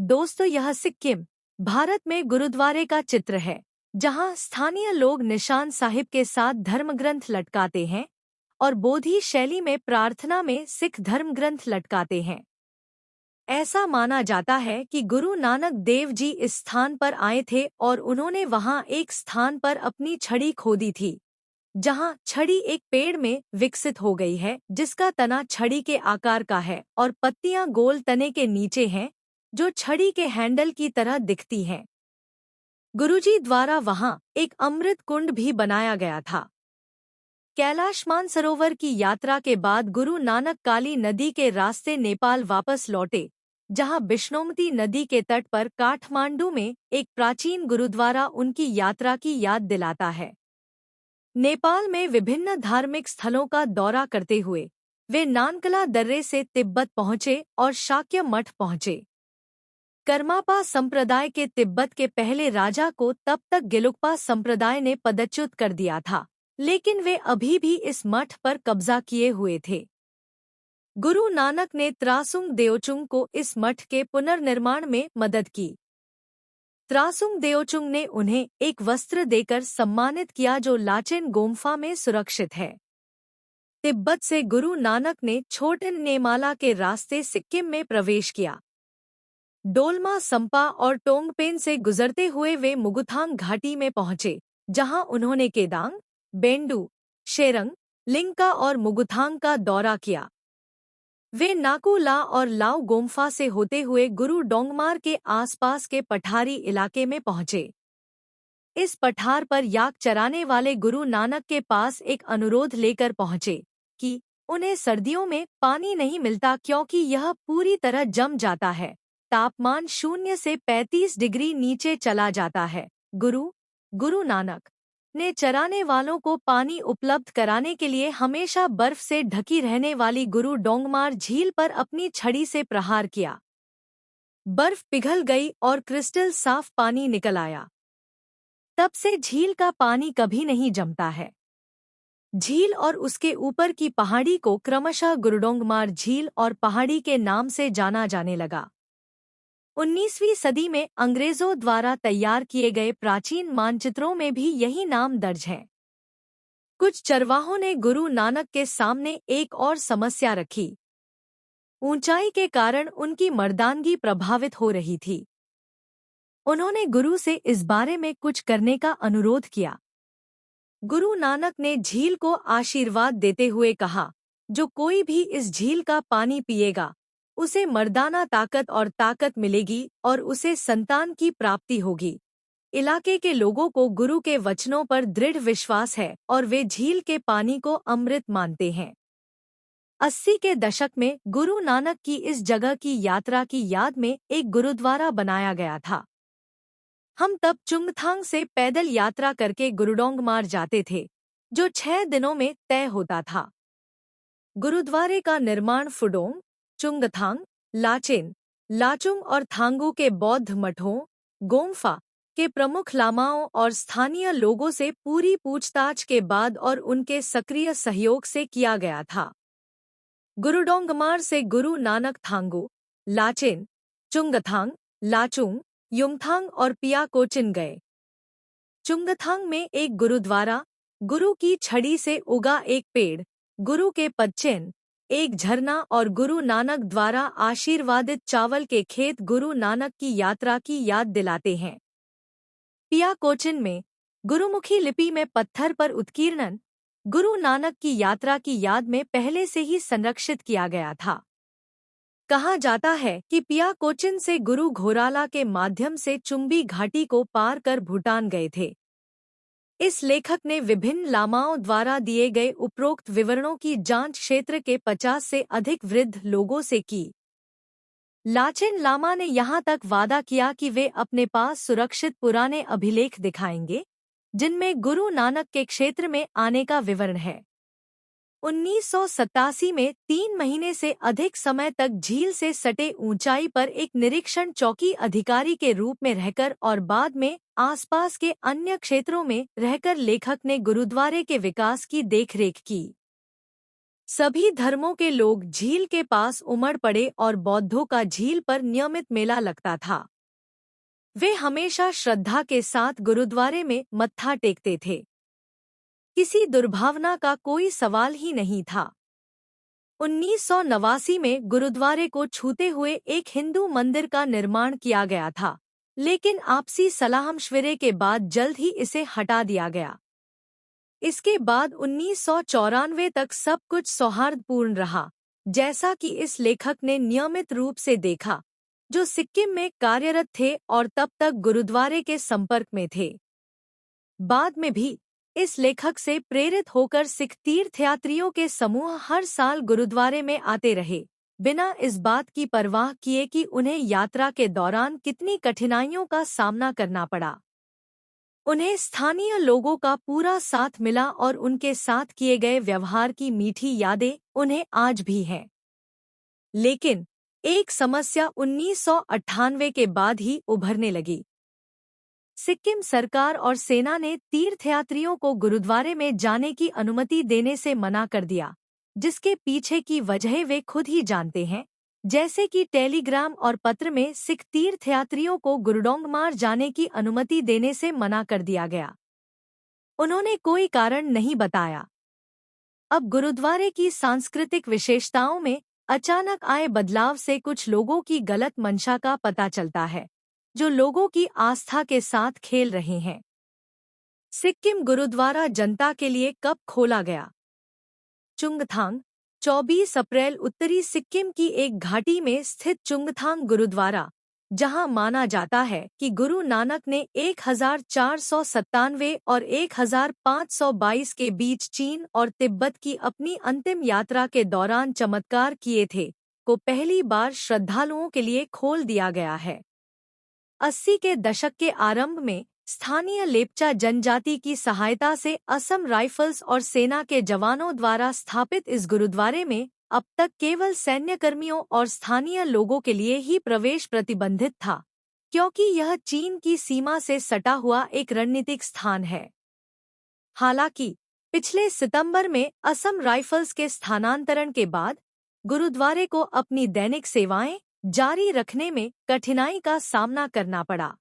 दोस्तों, यह सिक्किम भारत में गुरुद्वारे का चित्र है, जहां स्थानीय लोग निशान साहिब के साथ धर्मग्रंथ लटकाते हैं और बोधि शैली में प्रार्थना में सिख धर्मग्रंथ लटकाते हैं। ऐसा माना जाता है कि गुरु नानक देव जी इस स्थान पर आए थे और उन्होंने वहां एक स्थान पर अपनी छड़ी खोदी थी, जहां छड़ी एक पेड़ में विकसित हो गई है, जिसका तना छड़ी के आकार का है और पत्तियां गोल तने के नीचे हैं, जो छड़ी के हैंडल की तरह दिखती हैं। गुरुजी द्वारा वहां एक अमृत कुंड भी बनाया गया था। कैलाश मानसरोवर की यात्रा के बाद गुरु नानक काली नदी के रास्ते नेपाल वापस लौटे, जहां बिश्नोमती नदी के तट पर काठमांडू में एक प्राचीन गुरुद्वारा उनकी यात्रा की याद दिलाता है। नेपाल में विभिन्न धार्मिक स्थलों का दौरा करते हुए वे नानकला दर्रे से तिब्बत पहुंचे और शाक्य मठ पहुंचे। कर्मापा संप्रदाय के तिब्बत के पहले राजा को तब तक गेलुक्पा संप्रदाय ने पदच्युत कर दिया था, लेकिन वे अभी भी इस मठ पर कब्जा किए हुए थे। गुरु नानक ने त्रासुंग देओचुंग को इस मठ के पुनर्निर्माण में मदद की। त्रासुंग देओचुंग ने उन्हें एक वस्त्र देकर सम्मानित किया, जो लाचेन गोम्फा में सुरक्षित है। तिब्बत से गुरु नानक ने छोटन नेमाला के रास्ते सिक्किम में प्रवेश किया। डोलमा संपा और टोंगपेन से गुजरते हुए वे मुगुथांग घाटी में पहुंचे, जहां उन्होंने केदांग, बेंडू, शेरंग, लिंका और मुगुथांग का दौरा किया। वे नाकू ला और लाओ गोम्फा से होते हुए गुरु डोंगमार के आसपास के पठारी इलाके में पहुंचे। इस पठार पर याक चराने वाले गुरु नानक के पास एक अनुरोध लेकर पहुंचे कि उन्हें सर्दियों में पानी नहीं मिलता, क्योंकि यह पूरी तरह जम जाता है। तापमान 0 से 35 डिग्री नीचे चला जाता है। गुरु नानक ने चराने वालों को पानी उपलब्ध कराने के लिए हमेशा बर्फ से ढकी रहने वाली गुरु डोंगमार झील पर अपनी छड़ी से प्रहार किया। बर्फ पिघल गई और क्रिस्टल साफ पानी निकल आया। तब से झील का पानी कभी नहीं जमता है। झील और उसके ऊपर की पहाड़ी को क्रमशः गुरुडोंगमार झील और पहाड़ी के नाम से जाना जाने लगा। 19वीं सदी में अंग्रेजों द्वारा तैयार किए गए प्राचीन मानचित्रों में भी यही नाम दर्ज है। कुछ चरवाहों ने गुरु नानक के सामने एक और समस्या रखी। ऊंचाई के कारण उनकी मर्दानगी प्रभावित हो रही थी। उन्होंने गुरु से इस बारे में कुछ करने का अनुरोध किया। गुरु नानक ने झील को आशीर्वाद देते हुए कहा, जो कोई भी इस झील का पानी पिएगा, उसे मर्दाना ताकत मिलेगी और उसे संतान की प्राप्ति होगी। इलाके के लोगों को गुरु के वचनों पर दृढ़ विश्वास है और वे झील के पानी को अमृत मानते हैं। 80 के दशक में गुरु नानक की इस जगह की यात्रा की याद में एक गुरुद्वारा बनाया गया था। हम तब चुंगथांग से पैदल यात्रा करके गुरुडोंगमार जाते थे, जो 6 दिनों में तय होता था। गुरुद्वारे का निर्माण फुडोंग, चुंगथांग, लाचेन, लाचुंग और थांगू के बौद्ध मठों, गोम्फा के प्रमुख लामाओं और स्थानीय लोगों से पूरी पूछताछ के बाद और उनके सक्रिय सहयोग से किया गया था। गुरुडोंगमार से गुरु नानक थांगू, लाचेन, चुंगथांग, लाचुंग, युमथांग और पियाकोचिन गए। चुंगथांग में एक गुरुद्वारा, गुरु की छड़ी से उगा एक पेड़, गुरु के पदचिन्ह, एक झरना और गुरु नानक द्वारा आशीर्वादित चावल के खेत गुरु नानक की यात्रा की याद दिलाते हैं। पियाकोचिन में गुरुमुखी लिपि में पत्थर पर उत्कीर्णन गुरु नानक की यात्रा की याद में पहले से ही संरक्षित किया गया था। कहा जाता है कि पियाकोचिन से गुरु घोराला के माध्यम से चुम्बी घाटी को पार कर भूटान गए थे। इस लेखक ने विभिन्न लामाओं द्वारा दिए गए उपरोक्त विवरणों की जांच क्षेत्र के 50 से अधिक वृद्ध लोगों से की। लाचेन लामा ने यहां तक वादा किया कि वे अपने पास सुरक्षित पुराने अभिलेख दिखाएंगे, जिनमें गुरु नानक के क्षेत्र में आने का विवरण है। 1987 में 3 महीने से अधिक समय तक झील से सटे ऊंचाई पर एक निरीक्षण चौकी अधिकारी के रूप में रहकर और बाद में आसपास के अन्य क्षेत्रों में रहकर लेखक ने गुरुद्वारे के विकास की देखरेख की। सभी धर्मों के लोग झील के पास उमड़ पड़े और बौद्धों का झील पर नियमित मेला लगता था। वे हमेशा श्रद्धा के साथ गुरुद्वारे में मत्था टेकते थे। किसी दुर्भावना का कोई सवाल ही नहीं था। 1989 में गुरुद्वारे को छूते हुए एक हिंदू मंदिर का निर्माण किया गया था, लेकिन आपसी सलाह-मशविरे के बाद जल्द ही इसे हटा दिया गया। इसके बाद 1994 तक सब कुछ सौहार्दपूर्ण रहा, जैसा कि इस लेखक ने नियमित रूप से देखा, जो सिक्किम में कार्यरत थे और तब तक गुरुद्वारे के संपर्क में थे। बाद में भी इस लेखक से प्रेरित होकर सिख तीर्थयात्रियों के समूह हर साल गुरुद्वारे में आते रहे, बिना इस बात की परवाह किए कि उन्हें यात्रा के दौरान कितनी कठिनाइयों का सामना करना पड़ा। उन्हें स्थानीय लोगों का पूरा साथ मिला और उनके साथ किए गए व्यवहार की मीठी यादें उन्हें आज भी हैं। लेकिन एक समस्या 1998 के बाद ही उभरने लगी। सिक्किम सरकार और सेना ने तीर्थयात्रियों को गुरुद्वारे में जाने की अनुमति देने से मना कर दिया, जिसके पीछे की वजह वे खुद ही जानते हैं, जैसे कि टेलीग्राम और पत्र में सिख तीर्थयात्रियों को गुरुडोंगमार जाने की अनुमति देने से मना कर दिया गया। उन्होंने कोई कारण नहीं बताया। अब गुरुद्वारे की सांस्कृतिक विशेषताओं में अचानक आए बदलाव से कुछ लोगों की गलत मंशा का पता चलता है, जो लोगों की आस्था के साथ खेल रहे हैं। सिक्किम गुरुद्वारा जनता के लिए कब खोला गया? चुंगथांग, 24 अप्रैल उत्तरी सिक्किम की एक घाटी में स्थित चुंगथांग गुरुद्वारा, जहां माना जाता है कि गुरु नानक ने 1497 और 1522 के बीच चीन और तिब्बत की अपनी अंतिम यात्रा के दौरान चमत्कार किए थे, को पहली बार श्रद्धालुओं के लिए खोल दिया गया है। 80 के दशक के आरंभ में स्थानीय लेप्चा जनजाति की सहायता से असम राइफल्स और सेना के जवानों द्वारा स्थापित इस गुरुद्वारे में अब तक केवल सैन्यकर्मियों और स्थानीय लोगों के लिए ही प्रवेश प्रतिबंधित था, क्योंकि यह चीन की सीमा से सटा हुआ एक रणनीतिक स्थान है। हालांकि पिछले सितंबर में असम राइफल्स के स्थानांतरण के बाद गुरुद्वारे को अपनी दैनिक सेवाएं जारी रखने में कठिनाई का सामना करना पड़ा।